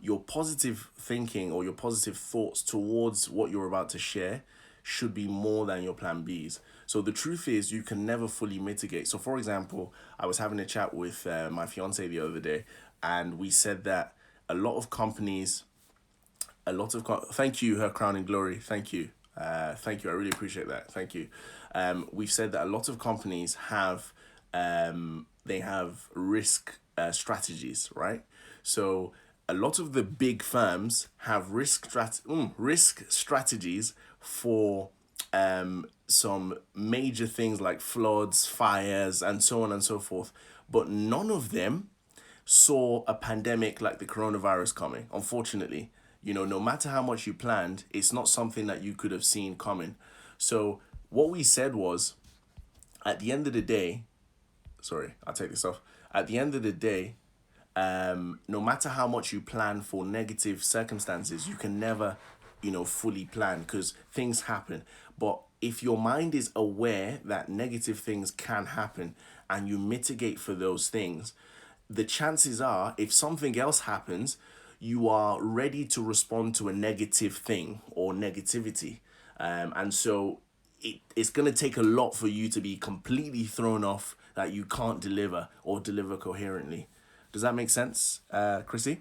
Your positive thinking or your positive thoughts towards what you're about to share should be more than your plan Bs. So the truth is, you can never fully mitigate. So for example, I was having a chat with my fiance the other day, and we said that a lot of companies, thank you, Her Crown and Glory, thank you. Thank you, I really appreciate that, thank you. We've said that a lot of companies have, they have risk strategies, right? So a lot of the big firms have risk strategies for some major things like floods, fires, and so on and so forth. But none of them saw a pandemic like the coronavirus coming. Unfortunately, no matter how much you planned, it's not something that you could have seen coming. So what we said was, at the end of the day, sorry, I'll take this off. At the end of the day, no matter how much you plan for negative circumstances, you can never, fully plan because things happen. But if your mind is aware that negative things can happen and you mitigate for those things, the chances are, if something else happens, you are ready to respond to a negative thing or negativity. And so it's going to take a lot for you to be completely thrown off that you can't deliver or deliver coherently. Does that make sense, Chrissy?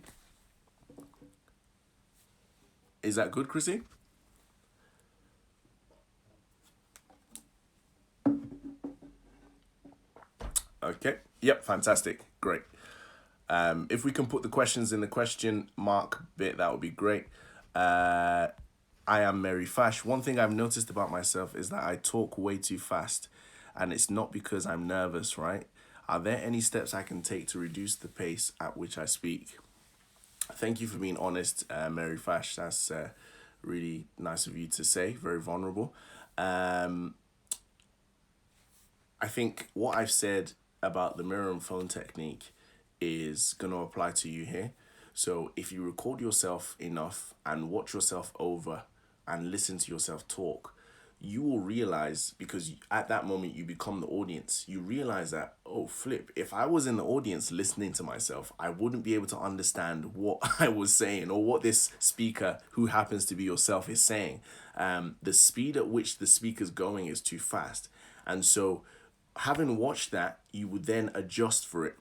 Is that good, Chrissy? Okay. Yep. Fantastic. Great. If we can put the questions in the question mark bit, that would be great. I am Mary Fash. One thing I've noticed about myself is that I talk way too fast, and it's not because I'm nervous, right? Are there any steps I can take to reduce the pace at which I speak? Thank you for being honest, Mary Fash. That's really nice of you to say. Very vulnerable. Um, I think what I've said about the mirror and phone technique is going to apply to you here. So if you record yourself enough and watch yourself over and listen to yourself talk, you will realize, because at that moment you become the audience, you realize that, oh, flip, if I was in the audience listening to myself, I wouldn't be able to understand what I was saying or what this speaker, who happens to be yourself, is saying. The speed at which the speaker's going is too fast. And so having watched that, you would then adjust for it.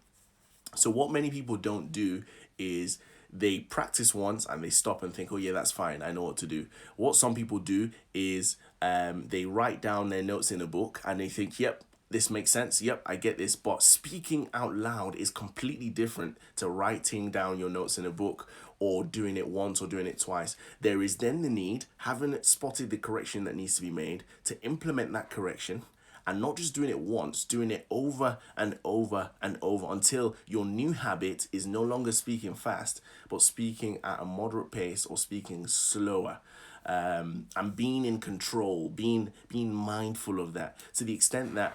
So what many people don't do is they practice once and they stop and think, oh yeah, that's fine, I know what to do. What some people do is they write down their notes in a book and they think, yep, this makes sense, yep, I get this. But speaking out loud is completely different to writing down your notes in a book or doing it once or doing it twice. There is then the need, having spotted the correction that needs to be made, to implement that correction, and not just doing it once, doing it over and over and over until your new habit is no longer speaking fast, but speaking at a moderate pace or speaking slower. And being in control, being mindful of that, to the extent that,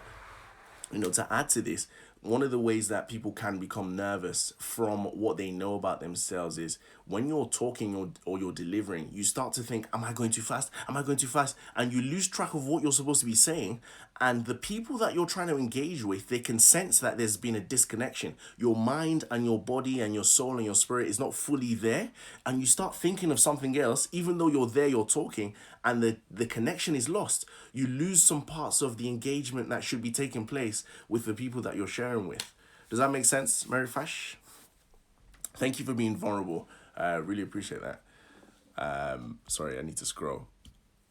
to add to this, one of the ways that people can become nervous from what they know about themselves is when you're talking or you're delivering, you start to think, am I going too fast? Am I going too fast? And you lose track of what you're supposed to be saying. And the people that you're trying to engage with, they can sense that there's been a disconnection. Your mind and your body and your soul and your spirit is not fully there. And you start thinking of something else, even though you're there, you're talking, and the connection is lost. You lose some parts of the engagement that should be taking place with the people that you're sharing with. Does that make sense, Mary Fash? Thank you for being vulnerable. Really appreciate that. Sorry, I need to scroll.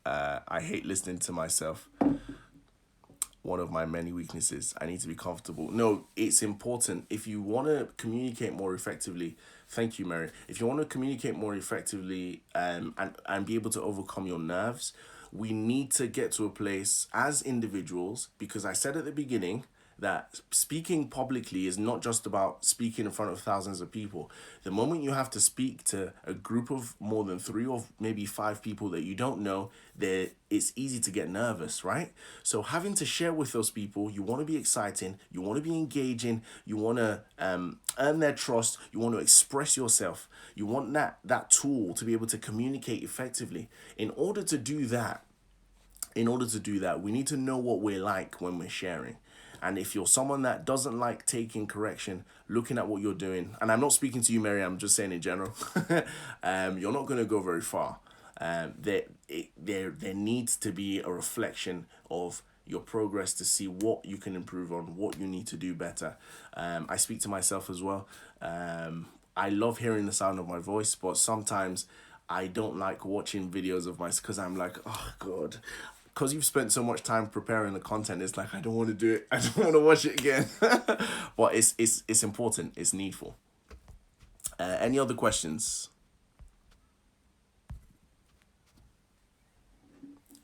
I hate listening to myself. One of my many weaknesses. I need to be comfortable. No, it's important. If you want to communicate more effectively, thank you, Mary. If you want to communicate more effectively and be able to overcome your nerves, we need to get to a place as individuals, because I said at the beginning that speaking publicly is not just about speaking in front of thousands of people. The moment you have to speak to a group of more than 3 or maybe 5 people that you don't know, it's easy to get nervous, right? So having to share with those people, you want to be exciting, you want to be engaging, you want to earn their trust, you want to express yourself, you want that tool to be able to communicate effectively. In order to do that, we need to know what we're like when we're sharing. And if you're someone that doesn't like taking correction, looking at what you're doing, and I'm not speaking to you, Mary, I'm just saying in general, you're not going to go very far. There needs to be a reflection of your progress to see what you can improve on, what you need to do better. I speak to myself as well. I love hearing the sound of my voice, but sometimes I don't like watching videos of myself because I'm like, oh God, because you've spent so much time preparing the content, it's like, I don't want to do it. I don't want to watch it again. But it's important. It's needful. Any other questions?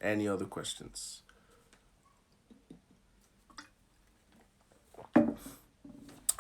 Any other questions?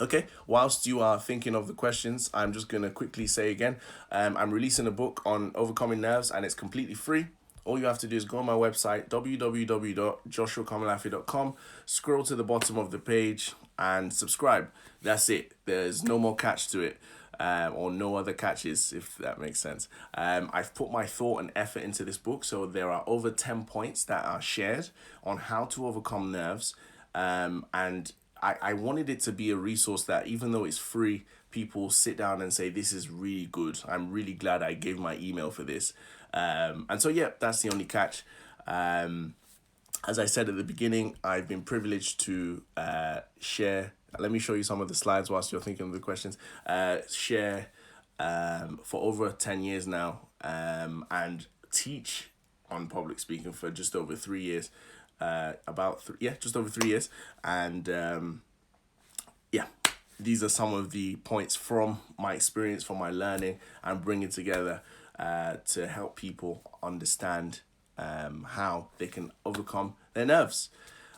Okay, whilst you are thinking of the questions, I'm just going to quickly say again, I'm releasing a book on overcoming nerves and it's completely free. All you have to do is go on my website, www.joshuakomolafe.com, scroll to the bottom of the page and subscribe. That's it. There's no more catch to it. Or no other catches, if that makes sense. I've put my thought and effort into this book, so there are over 10 points that are shared on how to overcome nerves. And I wanted it to be a resource that, even though it's free, people sit down and say, this is really good. I'm really glad I gave my email for this. And so, yeah, that's the only catch. As I said at the beginning, I've been privileged to share. Let me show you some of the slides whilst you're thinking of the questions. Share for over 10 years now, and teach on public speaking for just over 3 years. Just over 3 years. And yeah, these are some of the points from my experience, from my learning, and bringing together to help people understand how they can overcome their nerves.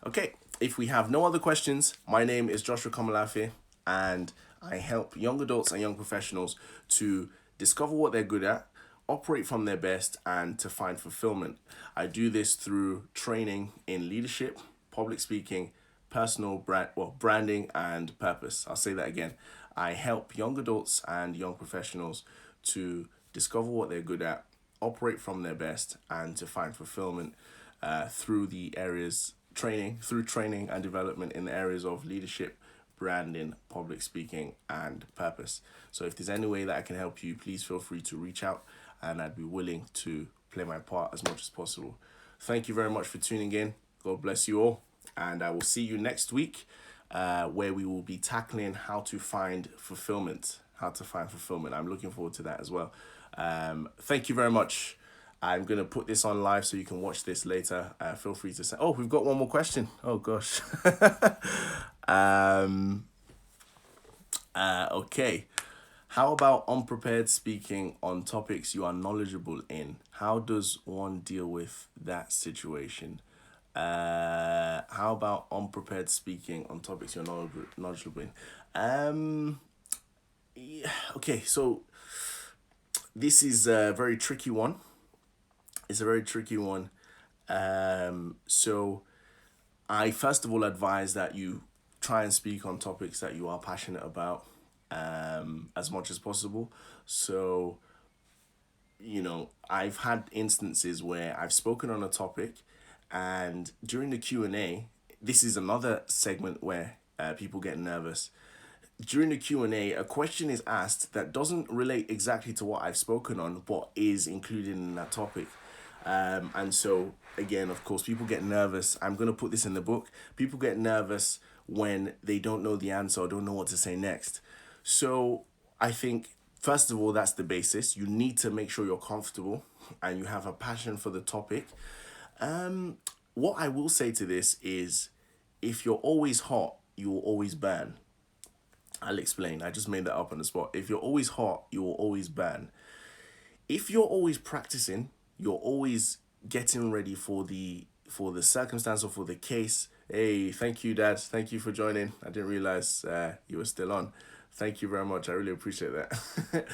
Okay, if we have no other questions, my name is Joshua Komolafe, and I help young adults and young professionals to discover what they're good at, operate from their best, and to find fulfillment. I do this through training in leadership, public speaking, branding and purpose. I'll say that again. I help young adults and young professionals to discover what they're good at, operate from their best, and to find fulfillment through training and development in the areas of leadership, branding, public speaking, and purpose. So if there's any way that I can help you, please feel free to reach out, and I'd be willing to play my part as much as possible. Thank you very much for tuning in. God bless you all, and I will see you next week, where we will be tackling how to find fulfillment. I'm looking forward to that as well. Thank you very much. I'm going to put this on live so you can watch this later. Feel free to say, oh, we've got one more question. Oh, gosh. Okay. How about unprepared speaking on topics you are knowledgeable in? How does one deal with that situation? How about unprepared speaking on topics you're knowledgeable in? Yeah, okay, so this is a very tricky one. It's a very tricky one. So I first of all advise that you try and speak on topics that you are passionate about, as much as possible. So, I've had instances where I've spoken on a topic, and during the Q&A, this is another segment where people get nervous. During the Q&A, a question is asked that doesn't relate exactly to what I've spoken on, but is included in that topic. And so, again, of course, people get nervous. I'm going to put this in the book. People get nervous when they don't know the answer or don't know what to say next. So I think, first of all, that's the basis. You need to make sure you're comfortable and you have a passion for the topic. What I will say to this is, if you're always hot, you will always burn. I'll explain. I just made that up on the spot. If you're always hot, you will always burn. If you're always practicing, you're always getting ready for the circumstance or for the case. Hey, thank you, Dad. Thank you for joining. I didn't realize you were still on. Thank you very much. I really appreciate that.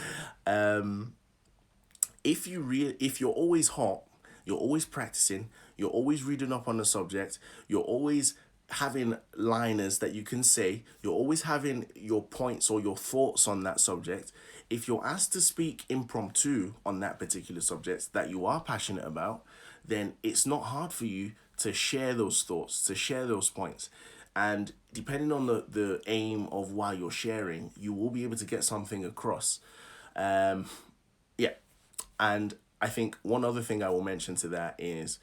If you're always hot, you're always practicing, you're always reading up on the subject, you're always having liners that you can say, you're always having your points or your thoughts on that subject. If you're asked to speak impromptu on that particular subject that you are passionate about, then it's not hard for you to share those thoughts, to share those points. And depending on the aim of why you're sharing, you will be able to get something across. Yeah. And I think one other thing I will mention to that is,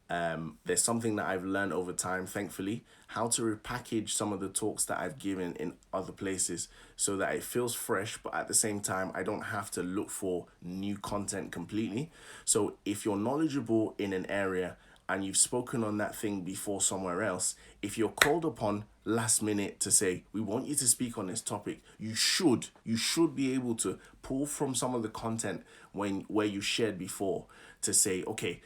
there's something that I've learned over time, thankfully, how to repackage some of the talks that I've given in other places so that it feels fresh, but at the same time, I don't have to look for new content completely. So if you're knowledgeable in an area and you've spoken on that thing before somewhere else, if you're called upon last minute to say, we want you to speak on this topic, you should be able to pull from some of the content where you shared before to say, okay,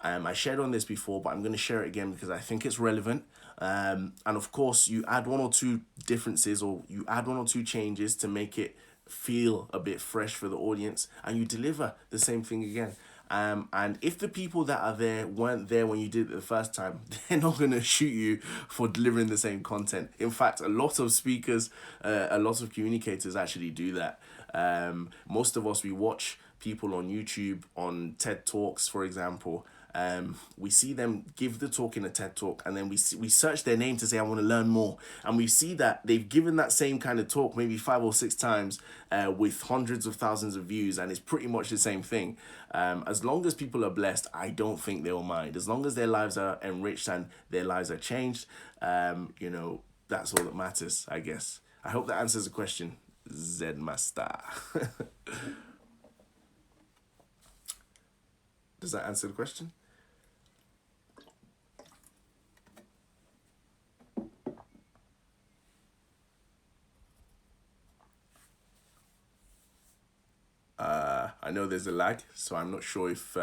I shared on this before, but I'm going to share it again because I think it's relevant. And of course, you add one or two differences, or you add one or two changes to make it feel a bit fresh for the audience, and you deliver the same thing again. And if the people that are there weren't there when you did it the first time, they're not going to shoot you for delivering the same content. In fact, a lot of speakers, a lot of communicators actually do that. Most of us, we watch people on YouTube, on TED Talks, for example. We see them give the talk in a TED Talk, and then we search their name to say, I want to learn more. And we see that they've given that same kind of talk maybe 5 or 6 times with hundreds of thousands of views, and it's pretty much the same thing. As long as people are blessed, I don't think they'll mind. As long as their lives are enriched and their lives are changed, that's all that matters, I guess. I hope that answers the question, Zed Master. Does that answer the question? I know there's a lag, so I'm not sure if...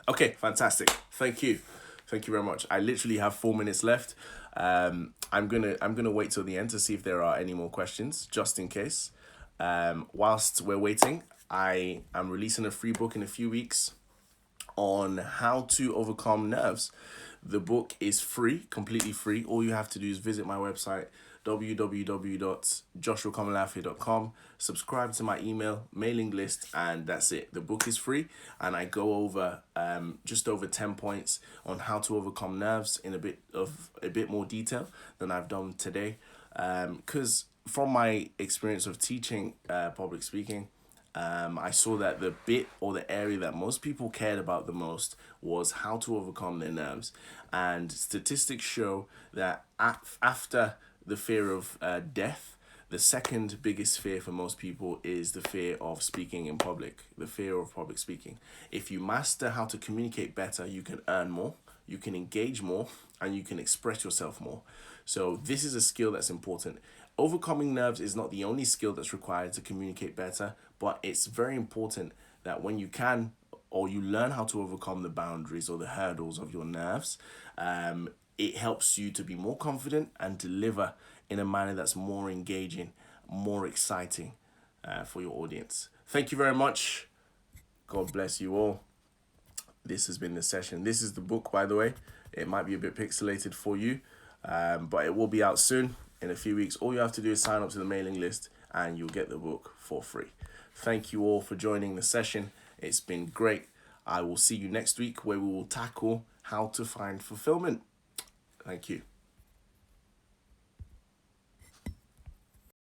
Okay, fantastic. Thank you. Thank you very much. I literally have 4 minutes left. I'm gonna wait till the end to see if there are any more questions, just in case. Whilst we're waiting, I am releasing a free book in a few weeks on how to overcome nerves. The book is free, completely free. All you have to do is visit my website, www.joshuakomolafe.com, subscribe to my email mailing list, and that's it. The book is free, and I go over just over 10 points on how to overcome nerves in a bit more detail than I've done today. Because from my experience of teaching public speaking, I saw that the bit or the area that most people cared about the most was how to overcome their nerves. And statistics show that after the fear of death, the second biggest fear for most people is the fear of speaking in public, the fear of public speaking. If you master how to communicate better, you can earn more, you can engage more, and you can express yourself more. So this is a skill that's important. Overcoming nerves is not the only skill that's required to communicate better, but it's very important that when you can, or you learn how to overcome the boundaries or the hurdles of your nerves, it helps you to be more confident and deliver in a manner that's more engaging, more exciting for your audience. Thank you very much. God bless you all. This has been the session. This is the book, by the way. It might be a bit pixelated for you, but it will be out soon in a few weeks. All you have to do is sign up to the mailing list and you'll get the book for free. Thank you all for joining the session. It's been great. I will see you next week where we will tackle how to find fulfillment. Thank you.